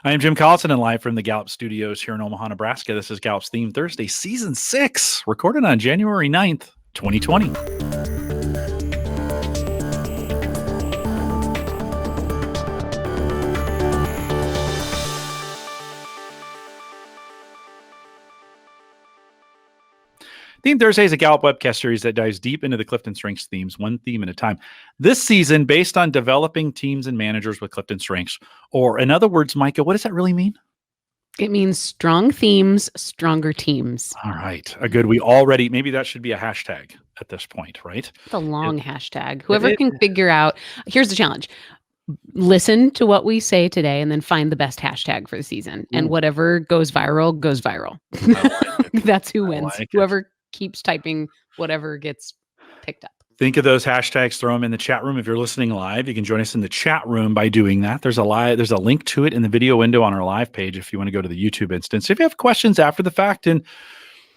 I am Jim Collison and live from the Gallup studios here in Omaha, Nebraska. This is Gallup's Theme Thursday, Season 6, recorded on January 9th, 2020. Theme Thursday is a Gallup webcast series that dives deep into the CliftonStrengths themes, one theme at a time. This season, based on developing teams and managers with CliftonStrengths, or in other words, Micah, what does that really mean? It means strong themes, stronger teams. All right. Good. We already, maybe that should be a hashtag at this point, right? It's a long hashtag. Whoever can figure out, here's the challenge. Listen to what we say today and then find the best hashtag for the season. And whatever goes viral, goes viral. That's who wins. Whoever keeps typing whatever gets picked up. Think of those hashtags, throw them in the chat room. If you're listening live, you can join us in the chat room by doing that. There's a link to it in the video window on our live page if you want to go to the YouTube instance. If you have questions after the fact, and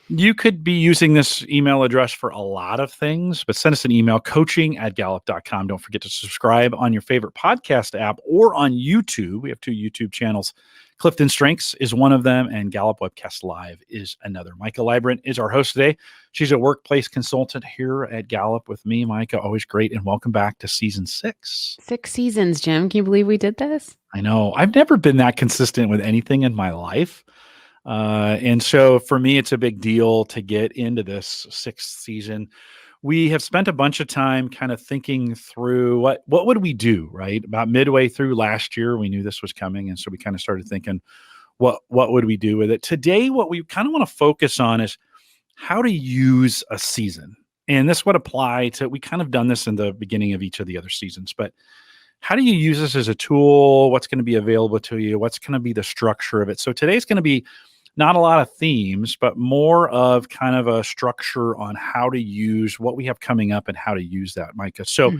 you could be using this email address for a lot of things, but send us an email, coaching@gallup.com. Don't forget to subscribe on your favorite podcast app or on YouTube. We have 2 YouTube channels. CliftonStrengths is one of them, and Gallup Webcast Live is another. Micah Librant is our host today. She's a workplace consultant here at Gallup with me. Micah, always great, and welcome back to Season 6. 6 seasons, Jim. Can you believe we did this? I know. I've never been that consistent with anything in my life. And so for me, it's a big deal to get into this 6th season. We have spent a bunch of time kind of thinking through what would we do, right? About midway through last year, we knew this was coming. And so we kind of started thinking, what would we do with it? Today, what we kind of want to focus on is how to use a season. And this would apply to, we kind of done this in the beginning of each of the other seasons, but how do you use this as a tool? What's going to be available to you? What's going to be the structure of it? So today's going to be not a lot of themes, but more of kind of a structure on how to use what we have coming up and how to use that, Micah. So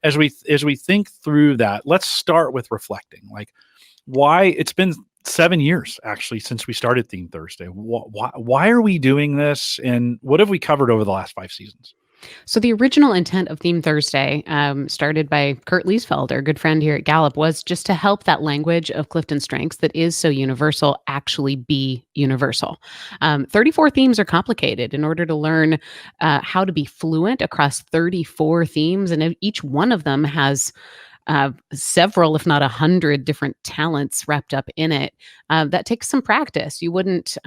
as we think through that, let's start with reflecting. Like, why it's been 7 years actually since we started Theme Thursday. Why are we doing this, and what have we covered over the last 5 seasons? So the original intent of Theme Thursday, started by Kurt Liesfeld, our good friend here at Gallup, was just to help that language of CliftonStrengths that is so universal actually be universal. 34 themes are complicated. In order to learn how to be fluent across 34 themes, and each one of them has several, if not 100 different talents wrapped up in it. That takes some practice. You wouldn't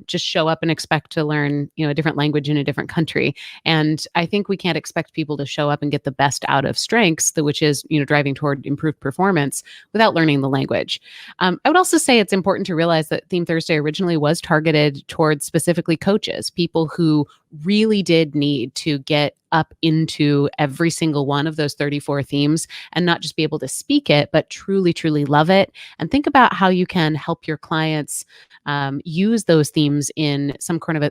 just show up and expect to learn, a different language in a different country. And I think we can't expect people to show up and get the best out of strengths, which is, driving toward improved performance without learning the language. I would also say it's important to realize that Theme Thursday originally was targeted towards specifically coaches, people who really did need to get up into every single one of those 34 themes and not just be able to speak it, but truly, truly love it. And think about how you can help your clients use those themes in some kind of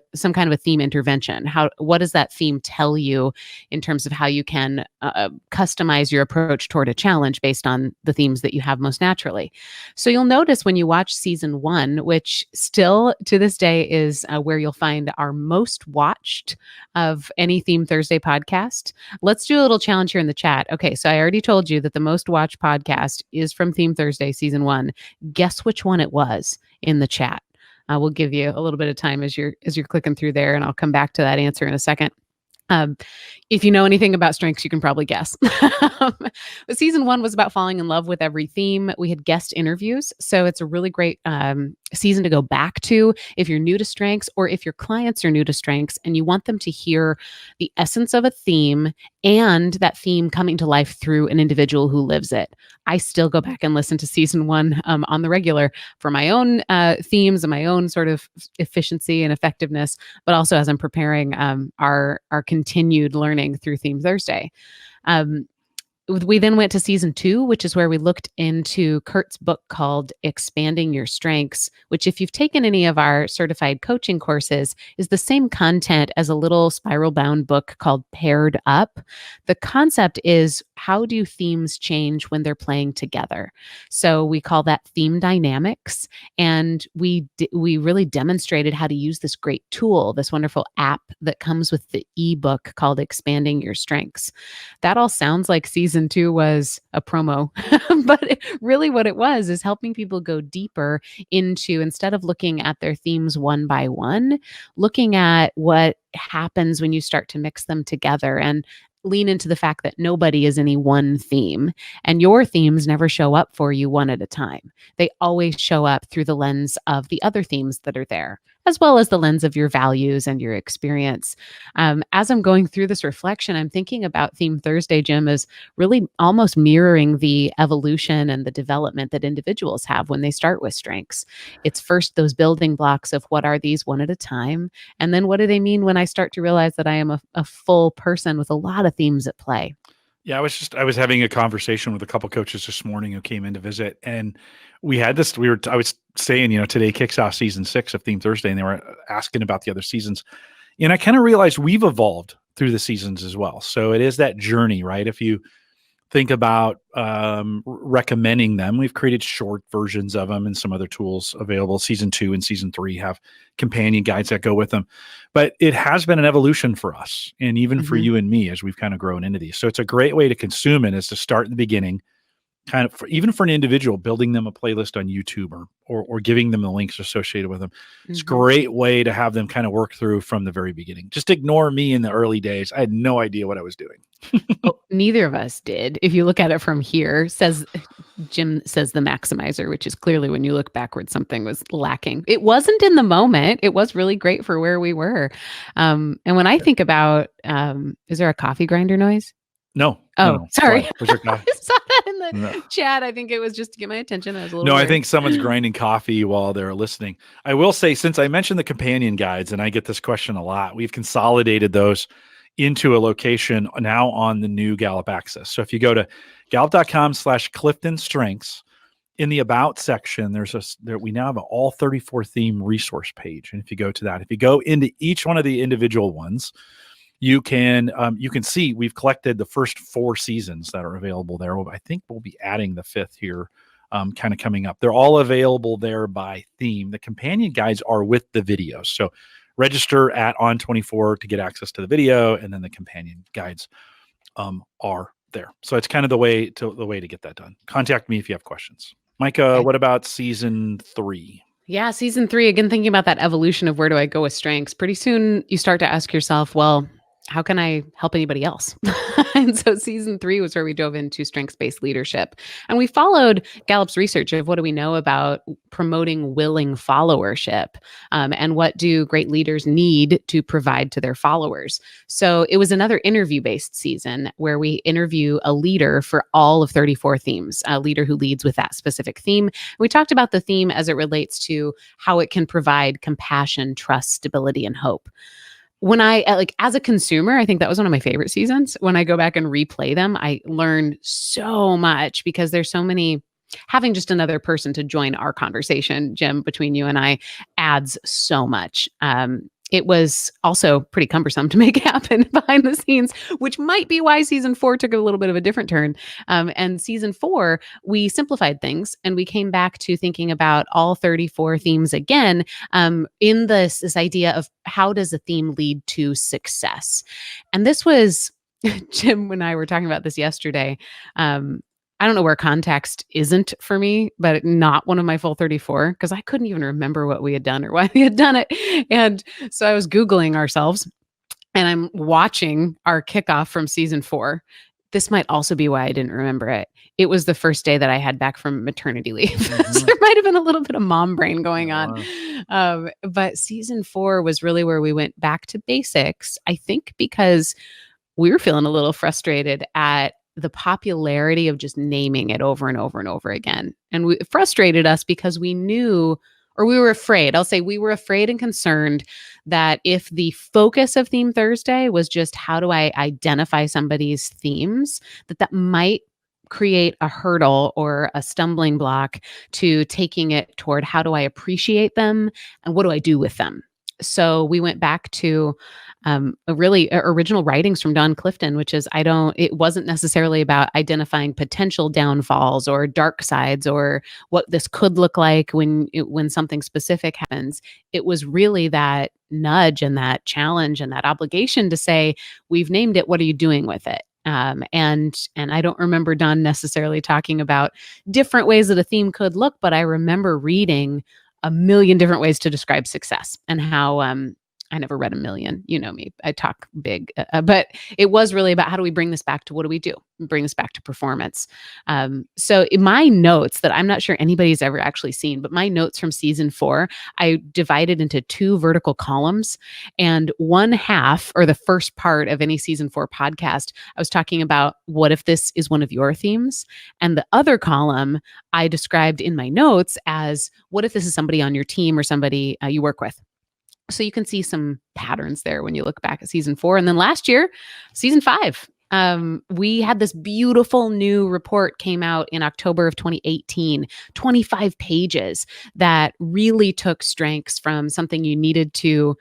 a theme intervention. What does that theme tell you in terms of how you can customize your approach toward a challenge based on the themes that you have most naturally? So you'll notice when you watch Season 1, which still to this day is where you'll find our most watched of any Theme Thursday podcast. Let's do a little challenge here in the chat. Okay, so I already told you that the most watched podcast is from Theme Thursday Season 1. Guess which one it was in the chat. We'll give you a little bit of time as you're clicking through there, and I'll come back to that answer in a second. If you know anything about strengths, you can probably guess. But Season 1 was about falling in love with every theme. We had guest interviews, so it's a really great season to go back to if you're new to strengths, or if your clients are new to strengths and you want them to hear the essence of a theme and that theme coming to life through an individual who lives it. I still go back and listen to Season 1 on the regular for my own themes and my own sort of efficiency and effectiveness, but also as I'm preparing our continued learning through Theme Thursday. We then went to Season 2, which is where we looked into Kurt's book called Expanding Your Strengths, which, if you've taken any of our certified coaching courses, is the same content as a little spiral bound book called Paired Up. The concept is how do themes change when they're playing together? So we call that theme dynamics, and we really demonstrated how to use this great tool, this wonderful app that comes with the ebook called Expanding Your Strengths. That all sounds like season 2 was a promo, but really what it was is helping people go deeper into, instead of looking at their themes one by one, looking at what happens when you start to mix them together and lean into the fact that nobody is any one theme, and your themes never show up for you one at a time. They always show up through the lens of the other themes that are there, as well as the lens of your values and your experience. As I'm going through this reflection, I'm thinking about Theme Thursday, Jim, as really almost mirroring the evolution and the development that individuals have when they start with strengths. It's first those building blocks of what are these one at a time, and then what do they mean when I start to realize that I am a full person with a lot of themes at play. Yeah, I was having a conversation with a couple coaches this morning who came in to visit, and I was saying, today kicks off season 6 of Theme Thursday, and they were asking about the other seasons. And I kind of realized we've evolved through the seasons as well. So it is that journey, right? If you think about recommending them, we've created short versions of them and some other tools available. Season 2 and season 3 have companion guides that go with them. But it has been an evolution for us, and even for you and me, as we've kind of grown into these. So it's a great way to consume it, is to start in the beginning, kind of even for an individual, building them a playlist on YouTube or giving them the links associated with them. It's a great way to have them kind of work through from the very beginning. Just ignore me in the early days. I had no idea what I was doing. Oh, neither of us did. If you look at it from here, Jim says the maximizer, which is clearly when you look backwards, something was lacking. It wasn't in the moment. It was really great for where we were. And when I think about, is there a coffee grinder noise? No. Oh, sorry. I saw that in the chat. I think it was just to get my attention. I was a little No, worried. I think someone's grinding coffee while they're listening. I will say, since I mentioned the companion guides, and I get this question a lot, we've consolidated those into a location now on the new Gallup Access. So if you go to gallup.com/CliftonStrengths, in the About section, we now have an all 34 theme resource page. And if you go to that, if you go into each one of the individual ones, you can see we've collected the first 4 seasons that are available there. I think we'll be adding the 5th here, kind of coming up. They're all available there by theme. The companion guides are with the videos. So register at On24 to get access to the video, and then the companion guides are there. So it's kind of the way to get that done. Contact me if you have questions. Micah, okay. What about season 3? Yeah, season 3, again, thinking about that evolution of where do I go with strengths, pretty soon you start to ask yourself, well, how can I help anybody else? And so season 3 was where we dove into strengths-based leadership. And we followed Gallup's research of what do we know about promoting willing followership, and what do great leaders need to provide to their followers. So it was another interview-based season where we interview a leader for all of 34 themes, a leader who leads with that specific theme. We talked about the theme as it relates to how it can provide compassion, trust, stability, and hope. When as a consumer, I think that was one of my favorite seasons. When I go back and replay them, I learn so much because there's so many. Having just another person to join our conversation, Jim, between you and I, adds so much. It was also pretty cumbersome to make happen behind the scenes, which might be why season 4 took a little bit of a different turn. And season 4, we simplified things and we came back to thinking about all 34 themes again, in this idea of how does a theme lead to success? And this was, Jim and I were talking about this yesterday. I don't know where context isn't for me, but not one of my full 34, because I couldn't even remember what we had done or why we had done it. And so I was Googling ourselves and I'm watching our kickoff from season 4. This might also be why I didn't remember it. It was the first day that I had back from maternity leave. So there might have been a little bit of mom brain going on. But season 4 was really where we went back to basics, I think, because we were feeling a little frustrated at the popularity of just naming it over and over and over again. And it frustrated us because we knew, or we were afraid, I'll say we were afraid and concerned that if the focus of Theme Thursday was just how do I identify somebody's themes, that might create a hurdle or a stumbling block to taking it toward how do I appreciate them and what do I do with them? So we went back to a really original writings from Don Clifton, which is it wasn't necessarily about identifying potential downfalls or dark sides or what this could look like when something specific happens. It was really that nudge and that challenge and that obligation to say, we've named it, what are you doing with it? And I don't remember Don necessarily talking about different ways that a theme could look, but I remember reading a million different ways to describe success and how I never read a million. You know me, I talk big, but it was really about how do we bring this back to what do we do? Bring this back to performance. So in my notes that I'm not sure anybody's ever actually seen, but my notes from season 4, I divided into 2 vertical columns, and one half or the first part of any season 4 podcast, I was talking about what if this is one of your themes, and the other column I described in my notes as what if this is somebody on your team or somebody you work with. So you can see some patterns there when you look back at season 4. And then last year, season 5, we had this beautiful new report came out in October of 2018, 25 pages that really took strengths from something you needed to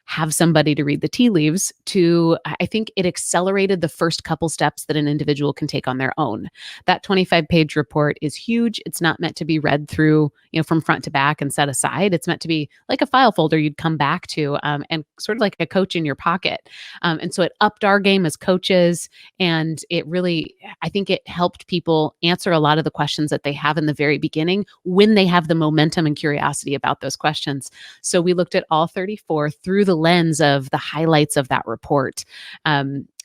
have somebody to read the tea leaves to, I think it accelerated the first couple steps that an individual can take on their own. That 25-page report is huge. It's not meant to be read through, from front to back and set aside. It's meant to be like a file folder you'd come back to, and sort of like a coach in your pocket. And so it upped our game as coaches. And it really, I think it helped people answer a lot of the questions that they have in the very beginning when they have the momentum and curiosity about those questions. So we looked at all 34 through the lens of the highlights of that report.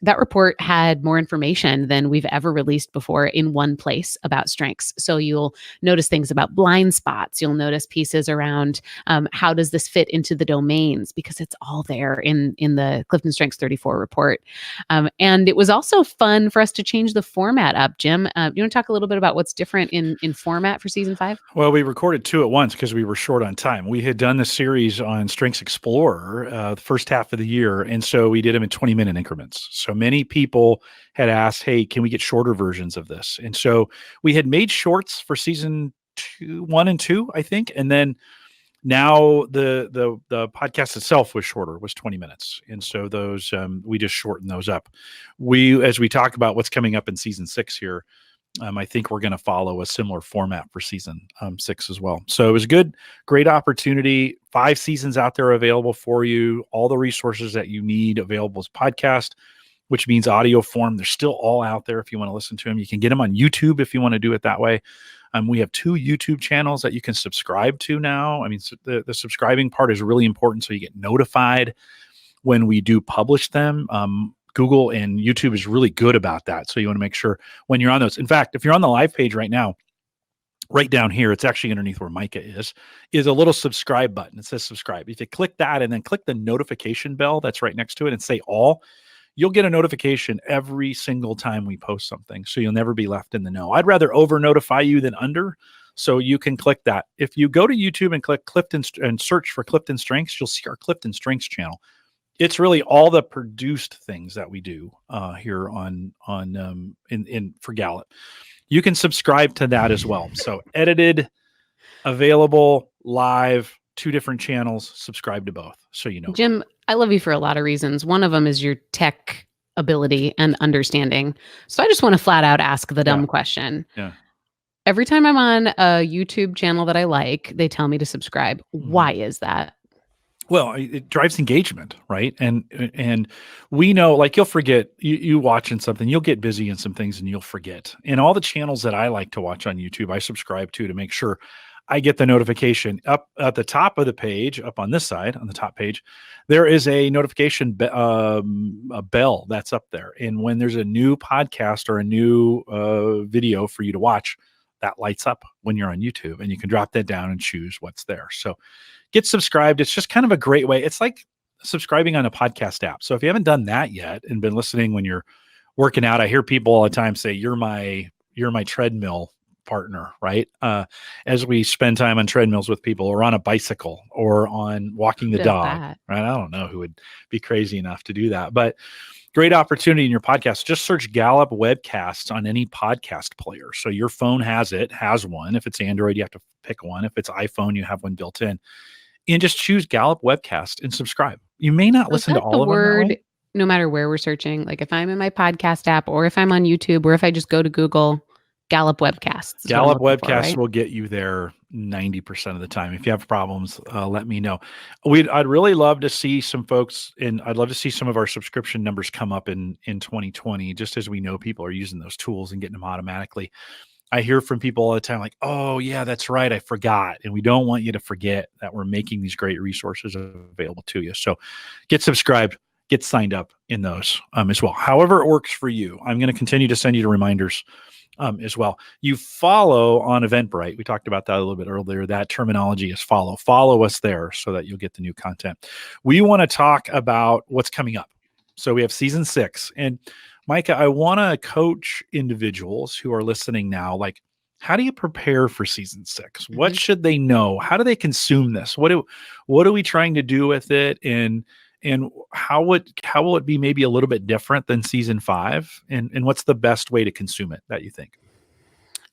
That report had more information than we've ever released before in one place about strengths. So you'll notice things about blind spots. You'll notice pieces around how does this fit into the domains, because it's all there in the CliftonStrengths 34 report. And it was also fun for us to change the format up. Jim, you want to talk a little bit about what's different in format for season 5? Well, we recorded 2 at once because we were short on time. We had done the series on Strengths Explorer the first half of the year, and so we did them in 20-minute increments. So many people had asked, hey, can we get shorter versions of this? And so we had made shorts for season 1 and 2, I think, and then now the podcast itself was shorter, was 20 minutes. And so those we just shortened those up. As we talk about what's coming up in season 6 here, I think we're going to follow a similar format for season 6 as well. So it was a great opportunity. 5 seasons out there available for you. All the resources that you need available as podcast, which means audio form. They're still all out there if you want to listen to them. You can get them on YouTube if you want to do it that way. We have 2 YouTube channels that you can subscribe to now. I mean, the subscribing part is really important, so you get notified when we do publish them. Google and YouTube is really good about that. So you want to make sure when you're on those. In fact, if you're on the live page right now, right down here, it's actually underneath where Micah is a little subscribe button. It says subscribe. If you click that and then click the notification bell that's right next to it and say all, you'll get a notification every single time we post something. So you'll never be left in the know. I'd rather over notify you than under. So you can click that. If you go to YouTube and click Clifton and search for Clifton Strengths, you'll see our Clifton Strengths channel. It's really all the produced things that we do here for Gallup. You can subscribe to that as well. So edited, available, live, 2 different channels. Subscribe to both, so you know. Jim, I love you for a lot of reasons. One of them is your tech ability and understanding. So I just want to flat out ask the dumb question. Yeah. Every time I'm on a YouTube channel that I like, they tell me to subscribe. Why is that? Well, it drives engagement, right? And we know, like, you'll forget, you watching something, you'll get busy in some things and you'll forget. And all the channels that I like to watch on YouTube, I subscribe to make sure I get the notification. Up at the top of the page, up on this side, on the top page, there is a notification a bell that's up there. And when there's a new podcast or a new video for you to watch, that lights up when you're on YouTube, and you can drop that down and choose what's there. So get subscribed. It's just kind of a great way. It's like subscribing on a podcast app. So if you haven't done that yet and been listening when you're working out, I hear people all the time say, you're my treadmill partner, right? As we spend time on treadmills with people or on a bicycle or on walking the dog, right? I don't know who would be crazy enough to do that, but great opportunity in your podcast. Just search Gallup Webcasts on any podcast player. So your phone has one. If it's Android, you have to pick one. If it's iPhone, you have one built in. and just choose Gallup Webcast and subscribe. You may not So is listen to that the all of them that way. word, no matter where we're searching? Like if I'm in my podcast app or if I'm on YouTube or if I just go to Google, Gallup Webcasts is what I'm Gallup looking for, Webcasts right? will get you there 90% of the time. If you have problems, let me know. I'd really love to see some folks, and I'd love to see some of our subscription numbers come up in 2020, just as we know people are using those tools and getting them automatically. I hear from people all the time like, oh, yeah, that's right. I forgot. And we don't want you to forget that we're making these great resources available to you. So get subscribed, get signed up in those as well. However it works for you. I'm going to continue to send you the reminders as well. You follow on Eventbrite. We talked about that a little bit earlier. That terminology is follow. Follow us there so that you'll get the new content. We want to talk about what's coming up. So we have season 6. And Micah, I want to coach individuals who are listening now. Like, how do you prepare for season 6? What Mhm. should they know? How do they consume this? What are we trying to do with it? And how will it be maybe a little bit different than season 5? And what's the best way to consume it that you think?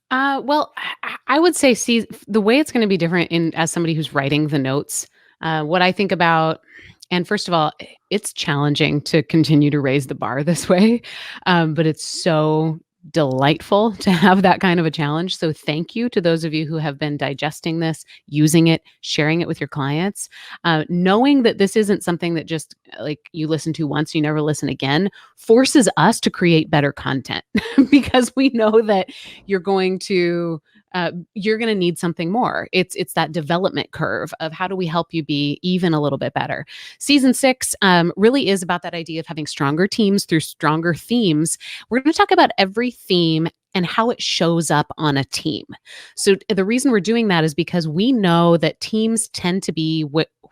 Well, I would say see the way it's going to be different in as somebody who's writing the notes. What I think about, and first of all, it's challenging to continue to raise the bar this way, but it's so delightful to have that kind of a challenge. So thank you to those of you who have been digesting this, using it, sharing it with your clients, knowing that this isn't something that just like you listen to once, you never listen again, forces us to create better content because we know that you're going to you're going to need something more. It's that development curve of how do we help you be even a little bit better. Season 6 really is about that idea of having stronger teams through stronger themes. We're going to talk about every theme and how it shows up on a team. So the reason we're doing that is because we know that teams tend to be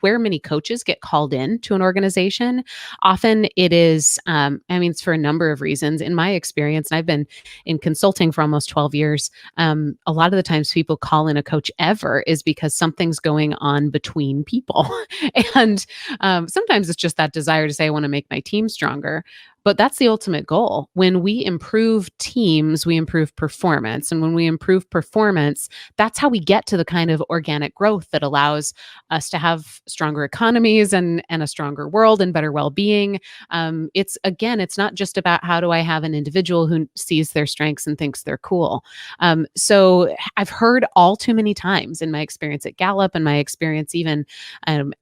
where many coaches get called in to an organization. Often it is, it's for a number of reasons. In my experience, and I've been in consulting for almost 12 years, a lot of the times people call in a coach ever is because something's going on between people. And sometimes it's just that desire to say, I want to make my team stronger. But that's the ultimate goal. When we improve teams, we improve performance. And when we improve performance, that's how we get to the kind of organic growth that allows us to have stronger economies and a stronger world and better well-being. It's not just about how do I have an individual who sees their strengths and thinks they're cool. So I've heard all too many times in my experience at Gallup and my experience even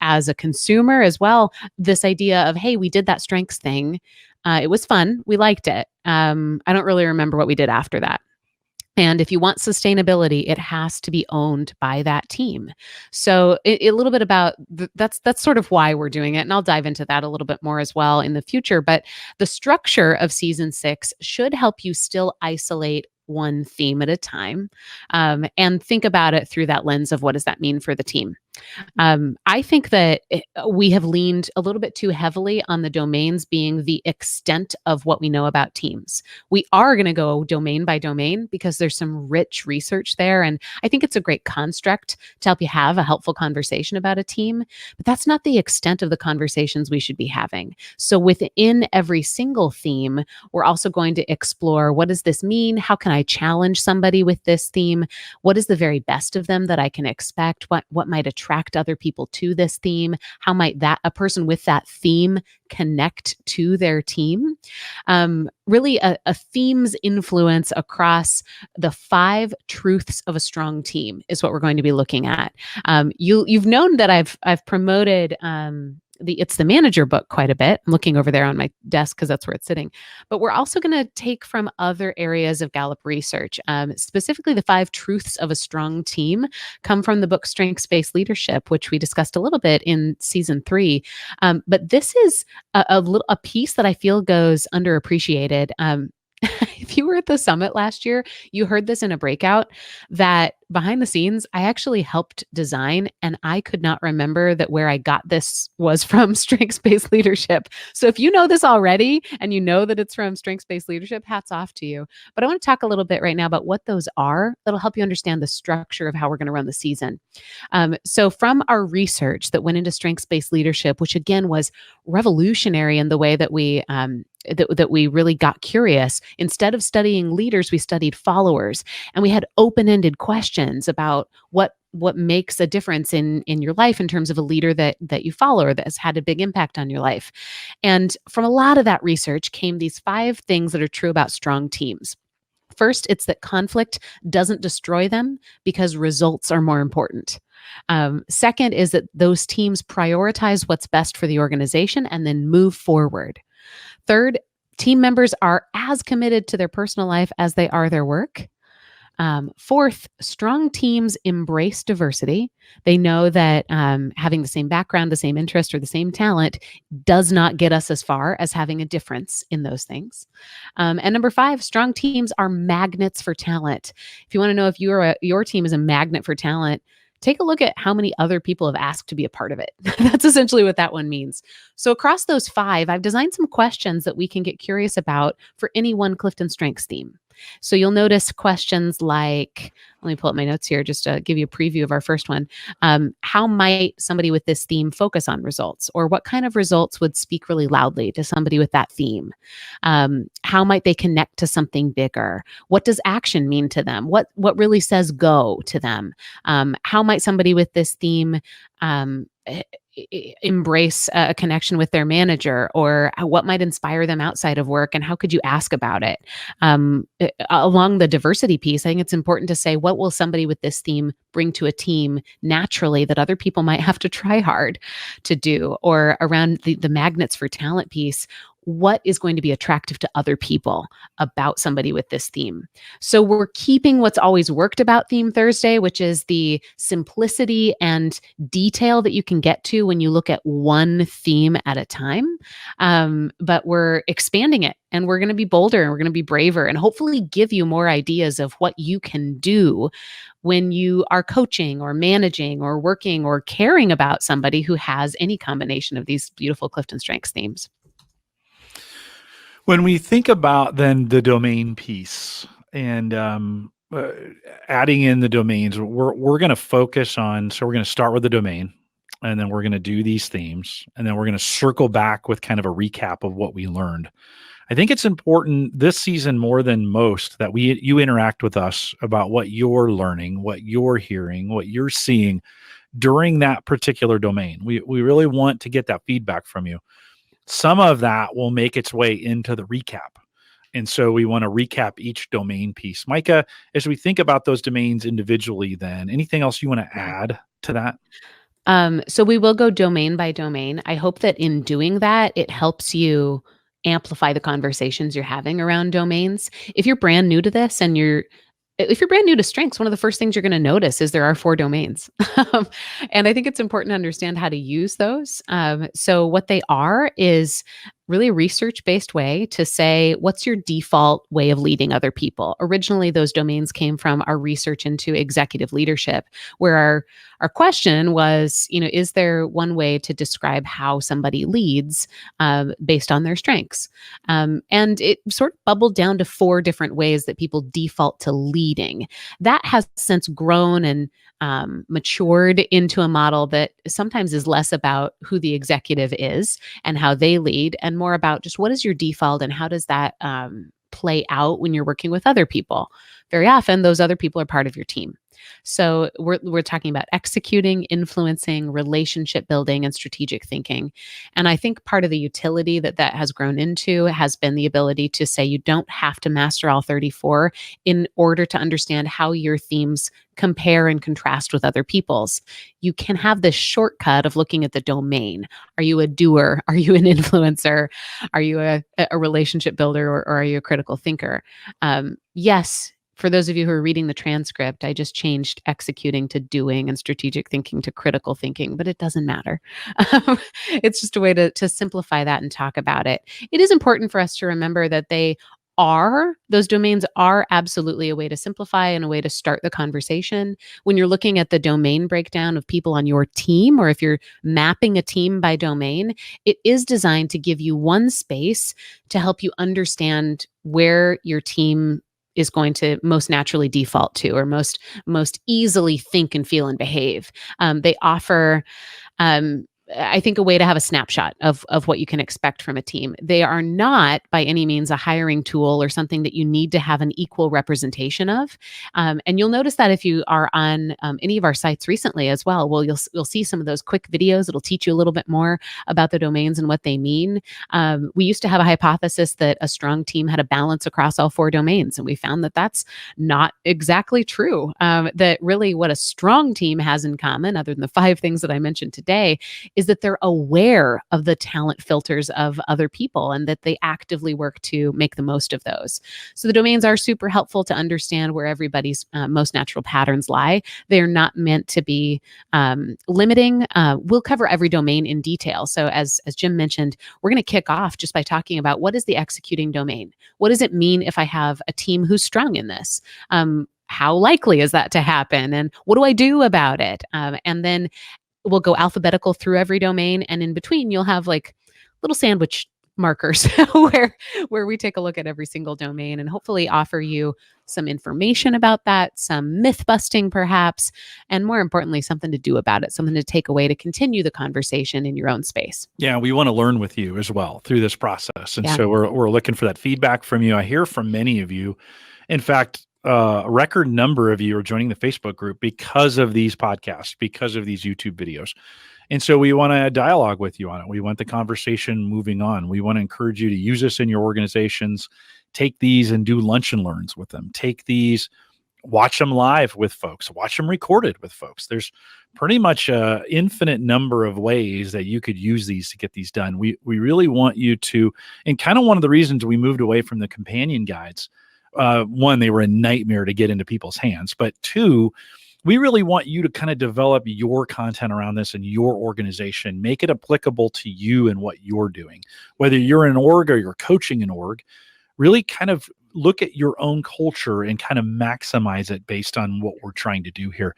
as a consumer as well, this idea of, hey, we did that strengths thing. It was fun. We liked it. I don't really remember what we did after that. And if you want sustainability, it has to be owned by that team. So a little bit about that's sort of why we're doing it. And I'll dive into that a little bit more as well in the future. But the structure of season 6 should help you still isolate one theme at a time and think about it through that lens of what does that mean for the team. I think that we have leaned a little bit too heavily on the domains being the extent of what we know about teams. We are going to go domain by domain because there's some rich research there. And I think it's a great construct to help you have a helpful conversation about a team. But that's not the extent of the conversations we should be having. So within every single theme, we're also going to explore what does this mean? How can I challenge somebody with this theme? What is the very best of them that I can expect? What might attract other people to this theme? How might a person with that theme connect to their team? Really a theme's influence across the 5 truths of a strong team is what we're going to be looking at. You've known that I've promoted It's the Manager book quite a bit. I'm looking over there on my desk because that's where it's sitting. But we're also going to take from other areas of Gallup research. Specifically, the 5 truths of a strong team come from the book Strengths-Based Leadership, which we discussed a little bit in season 3. But this is a piece that I feel goes underappreciated. If you were at the summit last year, you heard this in a breakout that behind the scenes, I actually helped design and I could not remember that where I got this was from strengths-based leadership. So if you know this already and you know that it's from strengths-based leadership, hats off to you. But I want to talk a little bit right now about what those are that'll help you understand the structure of how we're going to run the season. So from our research that went into strengths-based leadership, which again was revolutionary in the way that we that we really got curious. Instead of studying leaders, we studied followers, and we had open-ended questions about what makes a difference in your life in terms of a leader that you follow or that has had a big impact on your life. And from a lot of that research came these 5 things that are true about strong teams. First, it's that conflict doesn't destroy them because results are more important. Second is that those teams prioritize what's best for the organization and then move forward. Third, team members are as committed to their personal life as they are their work. Fourth, strong teams embrace diversity. They know that having the same background, the same interest, or the same talent does not get us as far as having a difference in those things. And number 5, strong teams are magnets for talent. If you want to know if your team is a magnet for talent, take a look at how many other people have asked to be a part of it. That's essentially what that one means. So across those 5, I've designed some questions that we can get curious about for any one Clifton Strengths theme. So you'll notice questions like, let me pull up my notes here just to give you a preview of our first one. How might somebody with this theme focus on results? Or what kind of results would speak really loudly to somebody with that theme? How might they connect to something bigger? What does action mean to them? What really says go to them? How might somebody with this theme embrace a connection with their manager, or what might inspire them outside of work, and how could you ask about it? Along the diversity piece, I think it's important to say, what will somebody with this theme bring to a team naturally that other people might have to try hard to do? Or around the magnets for talent piece, what is going to be attractive to other people about somebody with this theme? So we're keeping what's always worked about Theme Thursday, which is the simplicity and detail that you can get to when you look at one theme at a time. But we're expanding it, and we're going to be bolder, and we're going to be braver, and hopefully give you more ideas of what you can do when you are coaching or managing or working or caring about somebody who has any combination of these beautiful Clifton Strengths themes. When we think about then the domain piece and adding in the domains, we're going to focus on. So we're going to start with the domain, and then we're going to do these themes, and then we're going to circle back with kind of a recap of what we learned. I think it's important this season more than most that you interact with us about what you're learning, what you're hearing, what you're seeing during that particular domain. We really want to get that feedback from you. Some of that will make its way into the recap. And so we want to recap each domain piece. Micah, as we think about those domains individually, then anything else you want to add to that? So we will go domain by domain. I hope that in doing that, it helps you amplify the conversations you're having around domains. If you're brand new to this and if you're brand new to strengths, one of the first things you're going to notice is there are 4 domains. And I think it's important to understand how to use those. So what they are is really a research-based way to say, what's your default way of leading other people? Originally, those domains came from our research into executive leadership, where our question was, is there one way to describe how somebody leads based on their strengths? And it sort of bubbled down to 4 different ways that people default to leading. That has since grown and matured into a model that sometimes is less about who the executive is and how they lead, and more about just what is your default and how does that play out when you're working with other people. Very often, those other people are part of your team. So we're talking about executing, influencing, relationship building, and strategic thinking. And I think part of the utility that has grown into has been the ability to say you don't have to master all 34 in order to understand how your themes compare and contrast with other people's. You can have this shortcut of looking at the domain. Are you a doer? Are you an influencer? Are you a relationship builder, or are you a critical thinker? Yes. For those of you who are reading the transcript, I just changed executing to doing and strategic thinking to critical thinking, but it doesn't matter. It's just a way to simplify that and talk about it. It is important for us to remember that those domains are absolutely a way to simplify and a way to start the conversation. When you're looking at the domain breakdown of people on your team, or if you're mapping a team by domain, it is designed to give you one space to help you understand where your team is going to most naturally default to, or most easily think and feel and behave. They offer I think, a way to have a snapshot of what you can expect from a team. They are not by any means a hiring tool or something that you need to have an equal representation of. And you'll notice that if you are on any of our sites recently as well. Well, you'll see some of those quick videos. It'll teach you a little bit more about the domains and what they mean. We used to have a hypothesis that a strong team had a balance across all 4 domains, and we found that that's not exactly true. That really what a strong team has in common, other than the 5 things that I mentioned today, is that they're aware of the talent filters of other people and that they actively work to make the most of those. So the domains are super helpful to understand where everybody's most natural patterns lie. They're not meant to be limiting. We'll cover every domain in detail. So as Jim mentioned, we're going to kick off just by talking about what is the executing domain? What does it mean if I have a team who's strong in this? How likely is that to happen? And what do I do about it? And then we'll go alphabetical through every domain. And in between, you'll have like little sandwich markers where we take a look at every single domain and hopefully offer you some information about that, some myth busting perhaps, and more importantly, something to do about it, something to take away to continue the conversation in your own space. Yeah, we want to learn with you as well through this process. And Yeah. so we're looking for that feedback from you. I hear from many of you. In fact, a record number of you are joining the Facebook group because of these podcasts, because of these YouTube videos. And so we want to dialogue with you on it. We want the conversation moving on. We want to encourage you to use this in your organizations. Take these and do lunch and learns with them. Take these, watch them live with folks, watch them recorded with folks. There's pretty much an infinite number of ways that you could use these to get these done. We really want you to, and kind of one of the reasons we moved away from the companion guides, one, they were a nightmare to get into people's hands, but 2, we really want you to kind of develop your content around this in your organization, make it applicable to you and what you're doing. Whether you're in an org or you're coaching an org, really kind of look at your own culture and kind of maximize it based on what we're trying to do here.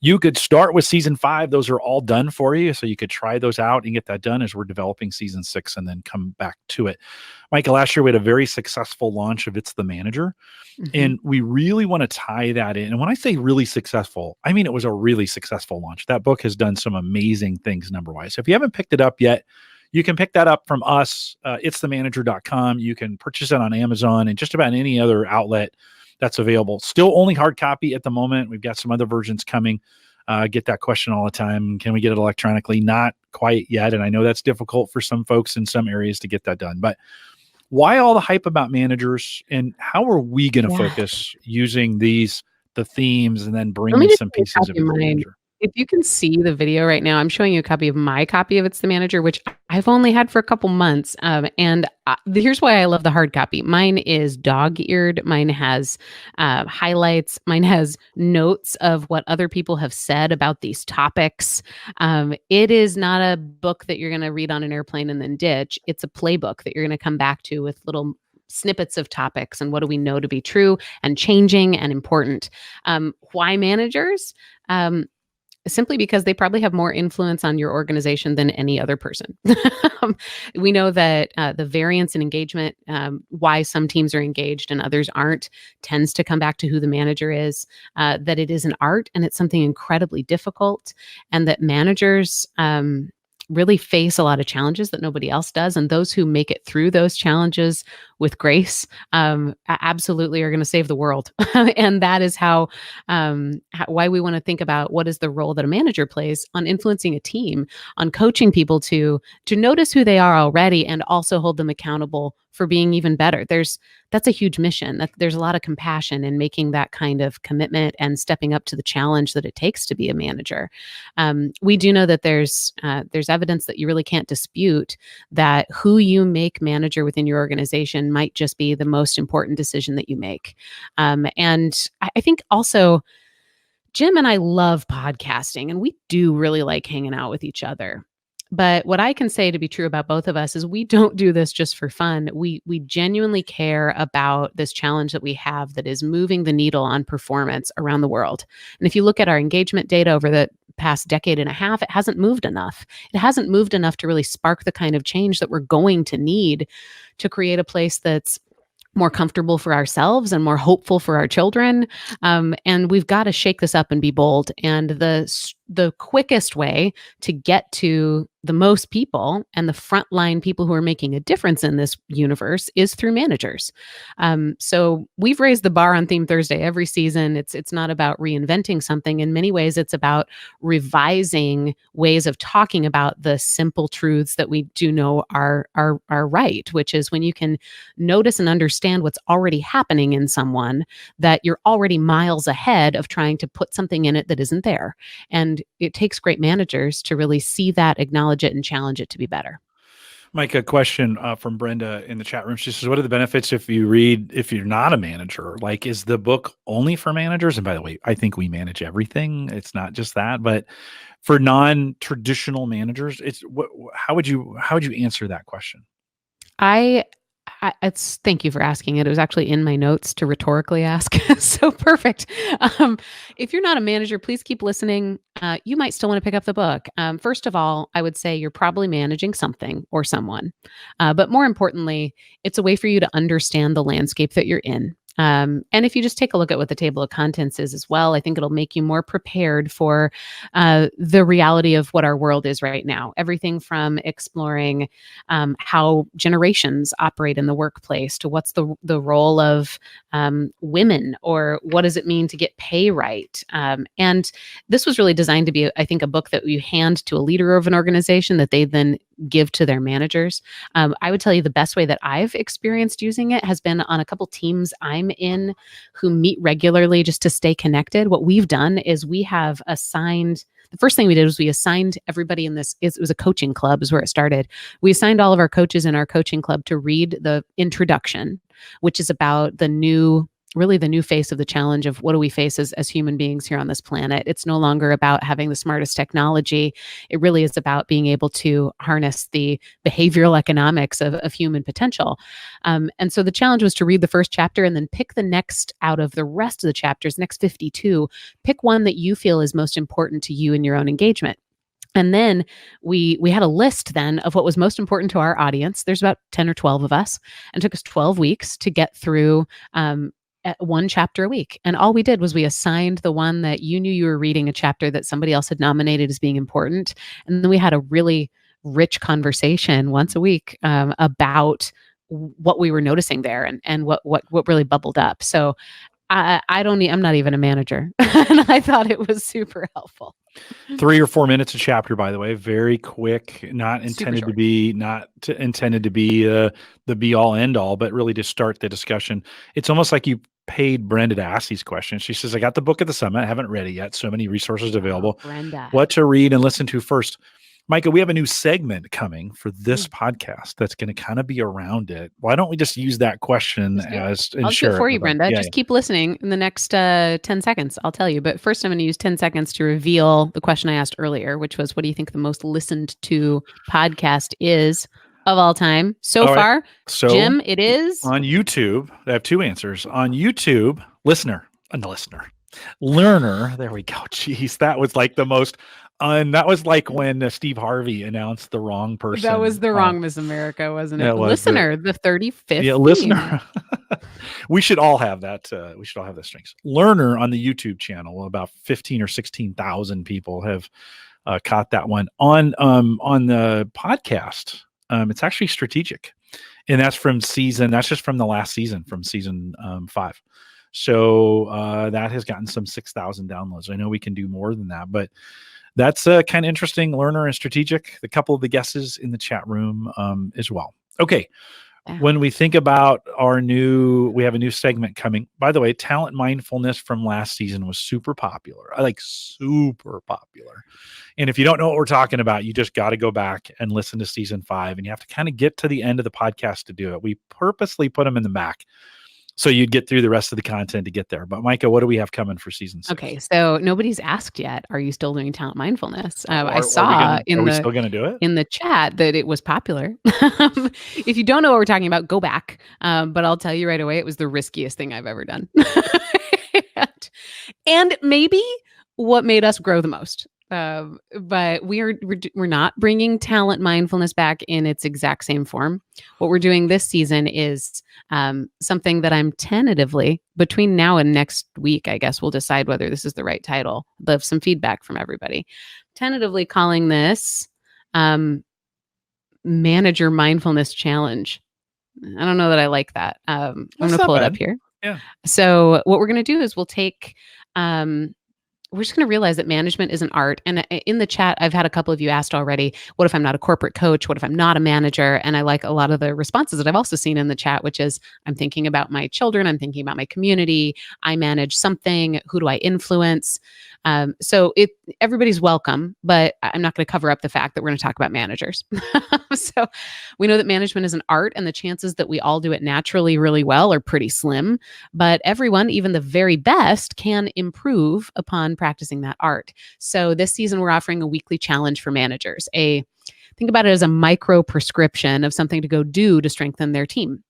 You could start with season 5. Those are all done for you. So you could try those out and get that done as we're developing season 6 and then come back to it. Michael, last year we had a very successful launch of It's the Manager. Mm-hmm. And we really want to tie that in. And when I say really successful, I mean, it was a really successful launch. That book has done some amazing things number-wise. So if you haven't picked it up yet, you can pick that up from us, itsthemanager.com. You can purchase it on Amazon and just about any other outlet that's available. Still only hard copy at the moment. We've got some other versions coming. Get that question all the time. Can we get it electronically? Not quite yet. And I know that's difficult for some folks in some areas to get that done. But why all the hype about managers, and how are we going to focus using the themes and then bringing some pieces of the manager? If you can see the video right now, I'm showing you a copy of my copy of It's the Manager, which I've only had for a couple months. Here's why I love the hard copy. Mine is dog-eared. Mine has highlights. Mine has notes of what other people have said about these topics. It is not a book that you're going to read on an airplane and then ditch. It's a playbook that you're going to come back to with little snippets of topics and what do we know to be true and changing and important. Why managers? Simply because they probably have more influence on your organization than any other person. We know that the variance in engagement, why some teams are engaged and others aren't, tends to come back to who the manager is, that it is an art and it's something incredibly difficult, and that managers really face a lot of challenges that nobody else does. And those who make it through those challenges with grace absolutely are going to save the world. And that is why we want to think about what is the role that a manager plays on influencing a team, on coaching people to notice who they are already and also hold them accountable for being even better. That's a huge mission. There's a lot of compassion in making that kind of commitment and stepping up to the challenge that it takes to be a manager. We do know that there's evidence that you really can't dispute that who you make manager within your organization might just be the most important decision that you make. And I think also Jim and I love podcasting, and we do really like hanging out with each other. But what I can say to be true about both of us is we don't do this just for fun. We genuinely care about this challenge that we have that is moving the needle on performance around the world. And if you look at our engagement data over the past decade and a half, it hasn't moved enough. It hasn't moved enough to really spark the kind of change that we're going to need to create a place that's more comfortable for ourselves and more hopeful for our children. And we've got to shake this up and be bold. And the the quickest way to get to the most people and the frontline people who are making a difference in this universe is through managers. So we've raised the bar on Theme Thursday every season. It's not about reinventing something. In many ways, it's about revising ways of talking about the simple truths that we do know are right, which is when you can notice and understand what's already happening in someone, that you're already miles ahead of trying to put something in it that isn't there. And it takes great managers to really see that, acknowledge it, and challenge it to be better. Mike, a question from Brenda in the chat room. She says, "What are the benefits if you're not a manager? Like, is the book only for managers?" And by the way, I think we manage everything. It's not just that, but for non-traditional managers, how would you answer that question? I it's thank you for asking it. It was actually in my notes to rhetorically ask. So perfect. If you're not a manager, please keep listening. You might still want to pick up the book. First of all, I would say you're probably managing something or someone. But more importantly, it's a way for you to understand the landscape that you're in. And if you just take a look at what the table of contents is as well, I think it'll make you more prepared for the reality of what our world is right now. Everything from exploring how generations operate in the workplace to what's the role of women, or what does it mean to get pay right. And this was really designed to be, I think, a book that you hand to a leader of an organization that they then give to their managers. I would tell you the best way that I've experienced using it has been on a couple teams I'm in who meet regularly just to stay connected. What we've done is we have assigned, the first thing we did was we assigned everybody in this, it was a coaching club is where it started. We assigned all of our coaches in our coaching club to read the introduction, which is about really the new face of the challenge of what do we face as human beings here on this planet. It's no longer about having the smartest technology. It really is about being able to harness the behavioral economics of human potential. And so the challenge was to read the first chapter and then pick the next out of the rest of the chapters, next 52, pick one that you feel is most important to you in your own engagement. And then we had a list then of what was most important to our audience. There's about 10 or 12 of us, and it took us 12 weeks to get through one chapter a week. And all we did was we assigned the one that you knew you were reading, a chapter that somebody else had nominated as being important. And then we had a really rich conversation once a week about what we were noticing there and what really bubbled up. So I'm not even a manager. And I thought it was super helpful. 3 or 4 minutes a chapter, by the way, very quick, not intended to be the be all end all, but really to start the discussion. It's almost like you paid Brenda to ask these questions. She says, "I got the book at the summit. I haven't read it yet. So many resources available. Brenda. What to read and listen to first." Micah, we have a new segment coming for this podcast that's going to kind of be around it. Why don't we just use that question as I'll do it for you, Brenda. Just keep listening. In the next 10 seconds, I'll tell you. But first, I'm going to use 10 seconds to reveal the question I asked earlier, which was, what do you think the most listened to podcast is of all time so far? So, Jim, it is on YouTube. I have 2 answers. On YouTube, listener. Learner. There we go. Jeez, that was like the most... and that was like when Steve Harvey announced the wrong person. That was the wrong Miss America, wasn't it? Listener, the 35th. Yeah, listener. We should all have that. We should all have that strengths. Learner on the YouTube channel. About 15 or 16,000 people have caught that one. On the podcast, it's actually strategic, and that's just from the last season, from season 5. So that has gotten some 6,000 downloads. I know we can do more than that, but that's kind of interesting. Learner and strategic. A couple of the guesses in the chat room as well. Okay. When we think about we have a new segment coming. By the way, talent mindfulness from last season was super popular. Super popular. And if you don't know what we're talking about, you just got to go back and listen to season 5, and you have to kind of get to the end of the podcast to do it. We purposely put them in the back so you'd get through the rest of the content to get there. But Micah, what do we have coming for season 6? Okay, so nobody's asked yet, are you still doing talent mindfulness? I saw are we still going to do it? In the chat that it was popular. If you don't know what we're talking about, go back. But I'll tell you right away, it was the riskiest thing I've ever done. And maybe what made us grow the most. But we're not bringing talent mindfulness back in its exact same form. What we're doing this season is something that I'm tentatively, between now and next week, I guess we'll decide whether this is the right title. I'll have some feedback from everybody. Tentatively calling this Manager Mindfulness Challenge. I don't know that I like that. I'm going to That's not pull it up bad. here. Yeah. So what we're going to do is we'll take we're just going to realize that management is an art. And in the chat, I've had a couple of you asked already, what if I'm not a corporate coach? What if I'm not a manager? And I like a lot of the responses that I've also seen in the chat, which is I'm thinking about my children. I'm thinking about my community. I manage something. Who do I influence? So everybody's welcome, but I'm not going to cover up the fact that we're going to talk about managers. So we know that management is an art, and the chances that we all do it naturally really well are pretty slim. But everyone, even the very best, can improve upon practicing that art. So this season, we're offering a weekly challenge for managers. Think about it as a micro prescription of something to go do to strengthen their team.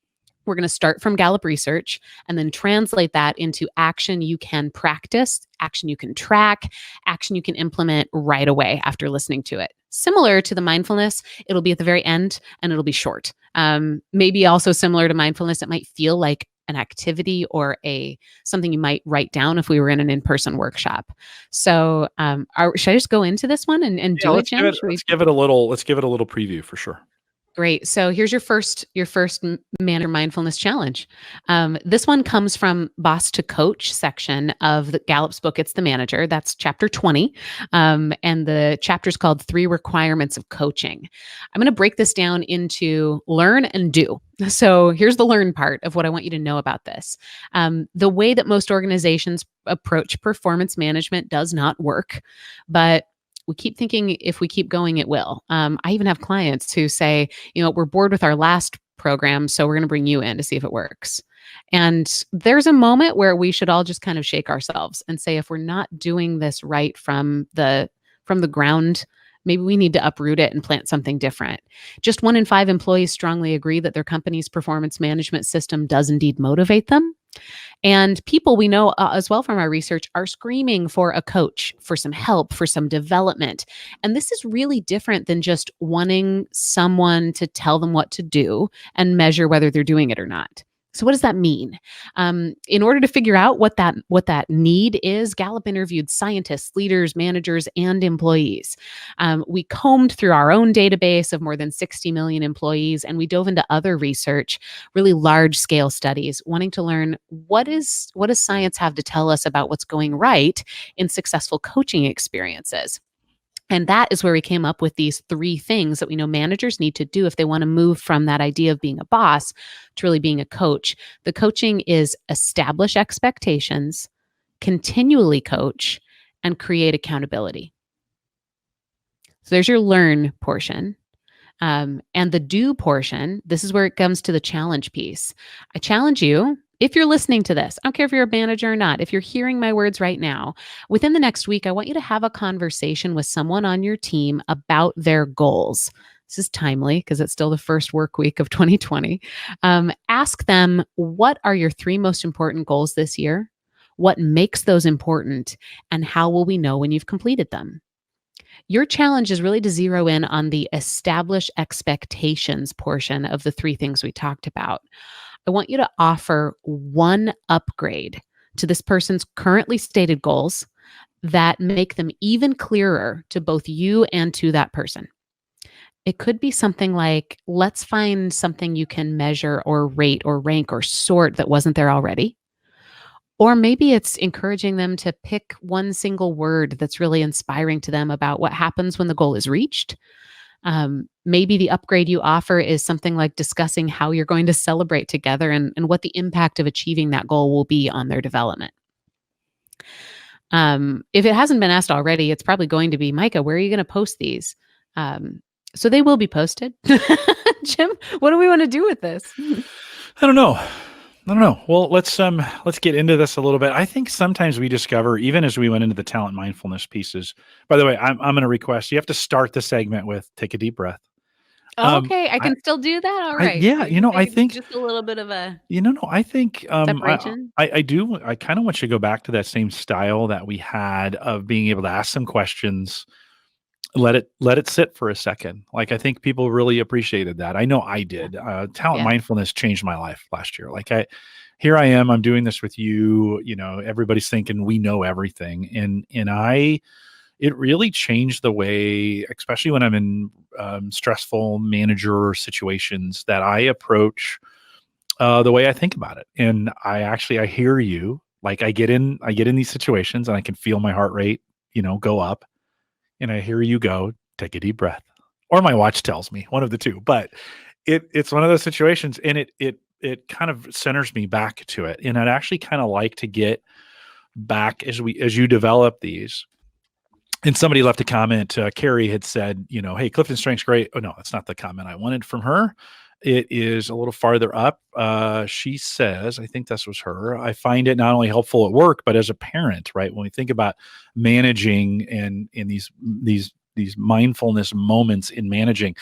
We're going to start from Gallup research and then translate that into action you can practice, action you can track, action you can implement right away after listening to it. Similar to the mindfulness, it'll be at the very end and it'll be short. Maybe also similar to mindfulness, it might feel like an activity or something you might write down if we were in an in-person workshop. So should I just go into this one and do it, Jim? Let's give it a little preview for sure. Great. So here's your first manager mindfulness challenge. This one comes from Boss to Coach section of the Gallup's book, It's the Manager. That's chapter 20. And the chapter is called 3 Requirements of Coaching. I'm going to break this down into learn and do. So here's the learn part of what I want you to know about this. The way that most organizations approach performance management does not work, but we keep thinking if we keep going, it will. I even have clients who say, we're bored with our last program, so we're going to bring you in to see if it works. And there's a moment where we should all just kind of shake ourselves and say, if we're not doing this right from the ground, maybe we need to uproot it and plant something different. Just 1 in 5 employees strongly agree that their company's performance management system does indeed motivate them. And people we know as well from our research are screaming for a coach, for some help, for some development. And this is really different than just wanting someone to tell them what to do and measure whether they're doing it or not. So what does that mean? In order to figure out what that need is, Gallup interviewed scientists, leaders, managers, and employees. We combed through our own database of more than 60 million employees, and we dove into other research, really large-scale studies, wanting to learn what does science have to tell us about what's going right in successful coaching experiences. And that is where we came up with these 3 things that we know managers need to do if they want to move from that idea of being a boss to really being a coach. The coaching is establish expectations, continually coach, and create accountability. So there's your learn portion. And the do portion, this is where it comes to the challenge piece. I challenge you, if you're listening to this, I don't care if you're a manager or not, if you're hearing my words right now, within the next week, I want you to have a conversation with someone on your team about their goals. This is timely because it's still the first work week of 2020. Ask them, what are your 3 most important goals this year? What makes those important? And how will we know when you've completed them? Your challenge is really to zero in on the establish expectations portion of the 3 things we talked about. I want you to offer one upgrade to this person's currently stated goals that make them even clearer to both you and to that person. It could be something like, let's find something you can measure or rate or rank or sort that wasn't there already. Or maybe it's encouraging them to pick one single word that's really inspiring to them about what happens when the goal is reached. Maybe the upgrade you offer is something like discussing how you're going to celebrate together and what the impact of achieving that goal will be on their development. If it hasn't been asked already, it's probably going to be, Micah, where are you going to post these? So they will be posted. Jim, what do we want to do with this? I don't know. Well, let's get into this a little bit. I think sometimes we discover, even as we went into the talent mindfulness pieces, by the way, I'm going to request, you have to start the segment with take a deep breath. Um, Okay, I I can still do that? All I right. yeah, You I made think just a little bit of a no, I think, separation? I do I kinda want you to go back to that same style that we had of being able to ask some questions, let it sit for a second. Like, I think people really appreciated that. I know I Yeah. did. Talent Yeah. mindfulness changed my life last year. Here I am, I'm doing this with you, everybody's thinking we know everything, and it really changed the way, especially when I'm in, stressful manager situations, that I approach the way I think about it. And I hear you. Like I get in these situations and I can feel my heart rate, go up, and I hear you go, take a deep breath. Or my watch tells me, one of the two. But it's one of those situations, and it kind of centers me back to it. And I'd actually kind of like to get back as you develop these. And somebody left a comment. Carrie had said, "Hey, Clifton Strengths great." Oh no, that's not the comment I wanted from her. It is a little farther up. She says, I think this was her. I find it not only helpful at work, but as a parent, right? When we think about managing and in these mindfulness moments in managing,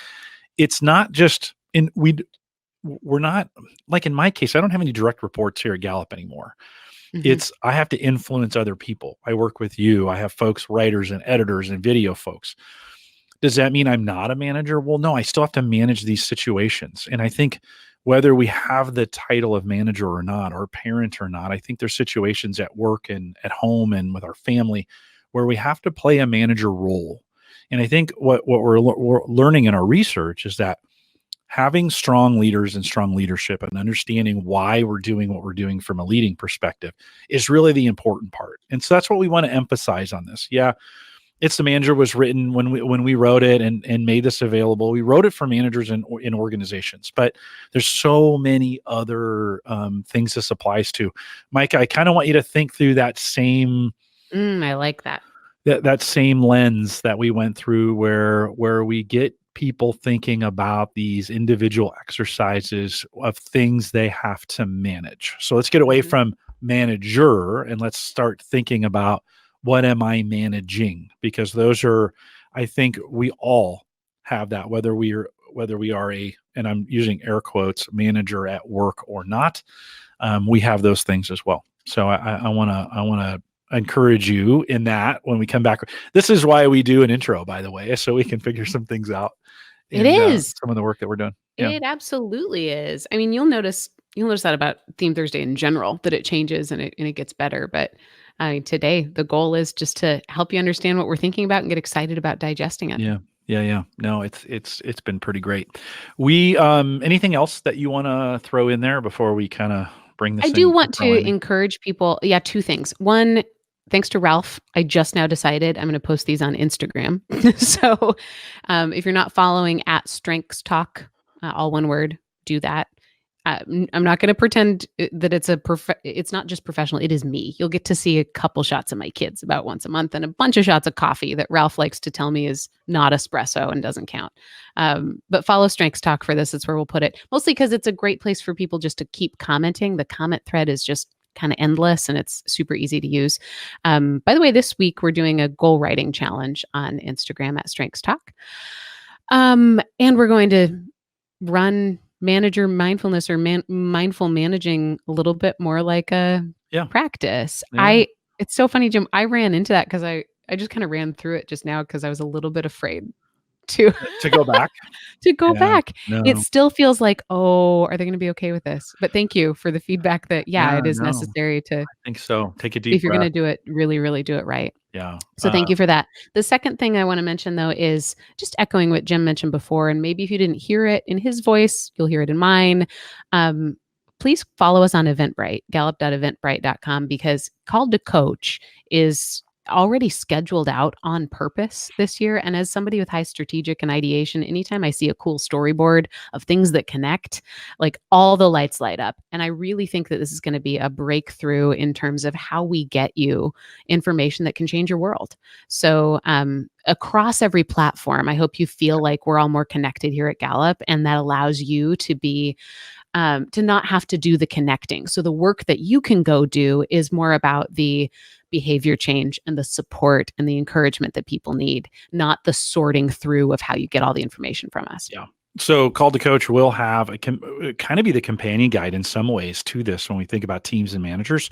it's not just in we're not like in my case. I don't have any direct reports here at Gallup anymore. Mhm. It's I have to influence other people. I work with you. I have folks, writers and editors and video folks. Does that mean I'm not a manager? Well, no, I still have to manage these situations. And I think whether we have the title of manager or not, or parent or not, I think there's situations at work and at home and with our family where we have to play a manager role. And I think what we're learning in our research is that having strong leaders and strong leadership and understanding why we're doing what we're doing from a leading perspective is really the important part. And so that's what we want to emphasize on this. Yeah, it's the manager was written when we wrote it and made this available. We wrote it for managers in organizations, but there's so many other things this applies to. Mike, I kind of want you to think through I like that. that same lens that we went through where we get people thinking about these individual exercises of things they have to manage. So let's get away Mhm. from manager and let's start thinking about what am I managing? Because those are, I think we all have that, whether we are a, and I'm using air quotes, manager at work or not. We have those things as well. So I want to encourage you in that when we come back. This is why we do an intro, by the way, so we can figure some things out It in is. some of the work that we're doing. Yeah. It absolutely is. I mean, you'll notice that about Theme Thursday in general, that it changes and it gets better. But I mean, today the goal is just to help you understand what we're thinking about and get excited about digesting it. Yeah. Yeah. Yeah. No, it's been pretty great. We anything else that you want to throw in there before we kind of bring I this do thing want for a to landing? encourage people. Yeah, two things. One, thanks to Ralph, I just now decided I'm going to post these on Instagram. So if you're not following at Strengths Talk, all one word, do that. I'm not going to pretend that it's not just professional. It is me. You'll get to see a couple shots of my kids about once a month and a bunch of shots of coffee that Ralph likes to tell me is not espresso and doesn't count. But follow Strengths Talk for this. It's where we'll put it, mostly because it's a great place for people just to keep commenting. The comment thread is just kind of endless and it's super easy to use. By the way, this week we're doing a goal writing challenge on Instagram at Strengths Talk. And we're going to run manager mindfulness or mindful managing a little bit more like a Yeah. practice. Yeah. It's so funny, Jim. I ran into that because I just kind of ran through it just now because I was a little bit afraid to To go back. to go Yeah. back. It No. still feels like, oh, are they going to be okay with this? But thank you for the feedback that yeah, Yeah, it is no. necessary to, I think so. Take a deep if you're going breath. to do it, really, really do it right. Yeah. So thank you for that. The second thing I want to mention though is just echoing what Jim mentioned before, and maybe if you didn't hear it in his voice, you'll hear it in mine. Um, Please follow us on Eventbrite, gallup.eventbrite.com, because Called to Coach is already scheduled out on purpose this year. And as somebody with high strategic and ideation, anytime I see a cool storyboard of things that connect, like all the lights light up. And I really think that this is going to be a breakthrough in terms of how we get you information that can change your world. So across every platform, I hope you feel like we're all more connected here at Gallup, and that allows you to be to not have to do the connecting. So the work that you can go do is more about the behavior change and the support and the encouragement that people need, not the sorting through of how you get all the information from us. Yeah. So, Called to Coach will have kind of be the companion guide in some ways to this when we think about teams and managers.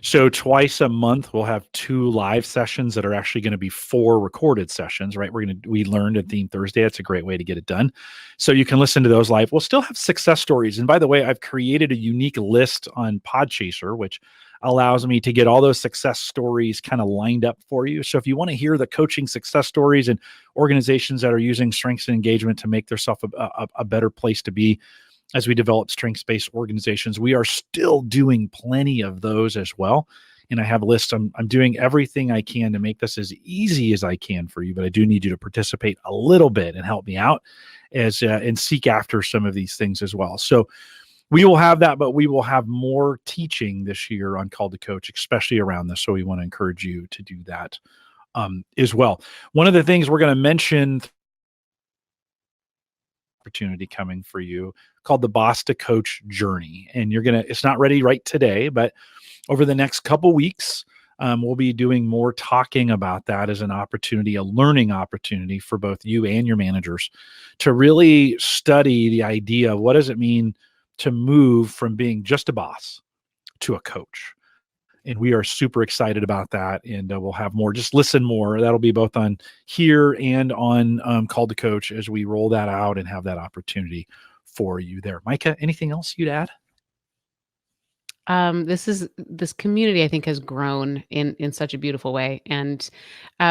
So twice a month, we'll have 2 live sessions that are actually going to be 4 recorded sessions, right? We learned at Theme Thursday. That's a great way to get it done. So you can listen to those live. We'll still have success stories. And by the way, I've created a unique list on Podchaser, which allows me to get all those success stories kind of lined up for you. So if you want to hear the coaching success stories and organizations that are using strengths and engagement to make themselves a better place to be, as we develop strengths-based organizations, we are still doing plenty of those as well. And I have a list. I'm doing everything I can to make this as easy as I can for you, but I do need you to participate a little bit and help me out and seek after some of these things as well. So we will have that, but we will have more teaching this year on Call to Coach, especially around this. So we want to encourage you to do that as well. One of the things we're going to mention opportunity coming for you called the Boss to Coach Journey. And it's not ready right today, but over the next couple weeks, we'll be doing more talking about that as an opportunity, a learning opportunity for both you and your managers to really study the idea of what does it mean to move from being just a boss to a coach. And we are super excited about that. And we'll have more. Just listen more. That'll be both on here and on Call to Coach as we roll that out and have that opportunity for you there. Micah, anything else you'd add? This community, I think, has grown in such a beautiful way, and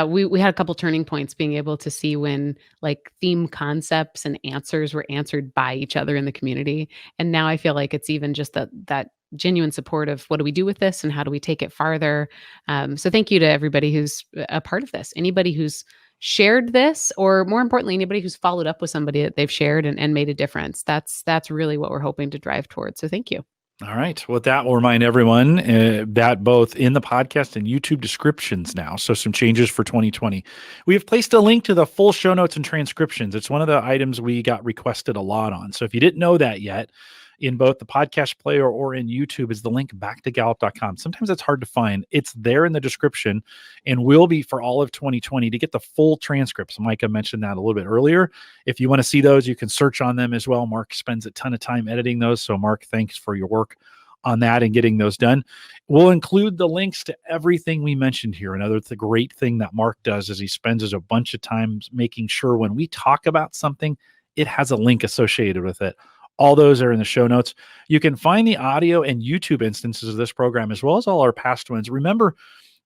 we had a couple turning points, being able to see when like theme concepts and answers were answered by each other in the community, and now I feel like it's even just that genuine support of what do we do with this and how do we take it farther. So thank you to everybody who's a part of this, anybody who's shared this, or more importantly, anybody who's followed up with somebody that they've shared and made a difference. That's really what we're hoping to drive towards. So thank you. All right. Well, that will remind everyone that both in the podcast and YouTube descriptions now. So some changes for 2020. We have placed a link to the full show notes and transcriptions. It's one of the items we got requested a lot on. So if you didn't know that yet, in both the podcast player or in YouTube is the link back to gallup.com. Sometimes it's hard to find. It's there in the description and will be for all of 2020 to get the full transcripts. Micah mentioned that a little bit earlier. If you want to see those, you can search on them as well. Mark spends a ton of time editing those. So Mark, thanks for your work on that and getting those done. We'll include the links to everything we mentioned here. Another great thing that Mark does is he spends a bunch of time making sure when we talk about something, it has a link associated with it. All those are in the show notes. You can find the audio and YouTube instances of this program as well as all our past ones. Remember,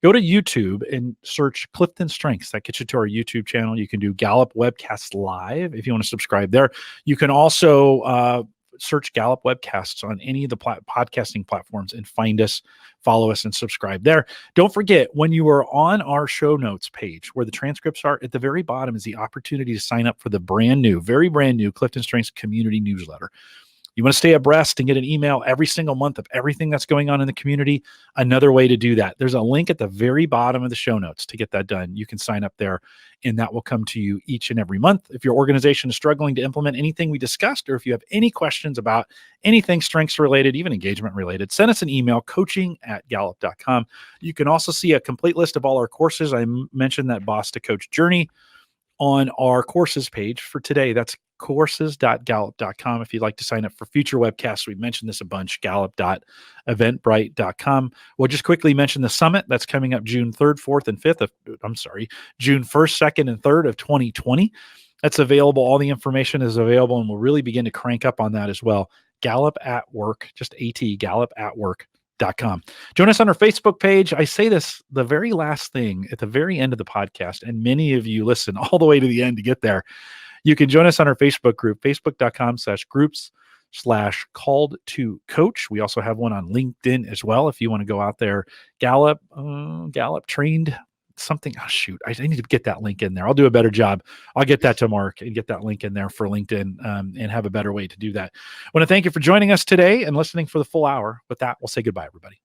go to YouTube and search CliftonStrengths. That gets you to our YouTube channel. You can do Gallup Webcasts Live if you want to subscribe there. You can also search Gallup Webcasts on any of the podcasting platforms and find us, follow us, and subscribe there. Don't forget, when you are on our show notes page where the transcripts are, at the very bottom is the opportunity to sign up for the very brand new Clifton Strengths community newsletter. You want to stay abreast and get an email every single month of everything that's going on in the community. Another way to do that, there's a link at the very bottom of the show notes to get that done. You can sign up there and that will come to you each and every month. If your organization is struggling to implement anything we discussed, or if you have any questions about anything strengths related, even engagement related, send us an email, coaching@gallup.com. You can also see a complete list of all our courses. I mentioned that Boss to Coach journey on our courses page for today. That's courses.gallup.com. If you'd like to sign up for future webcasts, we've mentioned this a bunch, gallup.eventbrite.com. We'll just quickly mention the summit that's coming up June 3rd, 4th, and 5th June 1st, 2nd, and 3rd of 2020. That's available. All the information is available, and we'll really begin to crank up on that as well. Gallup at Work, just gallup@work.com. Join us on our Facebook page. I say this, the very last thing at the very end of the podcast, and many of you listen all the way to the end to get there. You can join us on our Facebook group, facebook.com/groups/called-to-coach. We also have one on LinkedIn as well. If you want to go out there, Gallup trained something. Oh, shoot. I need to get that link in there. I'll do a better job. I'll get that to Mark and get that link in there for LinkedIn and have a better way to do that. I want to thank you for joining us today and listening for the full hour. With that, we'll say goodbye, everybody.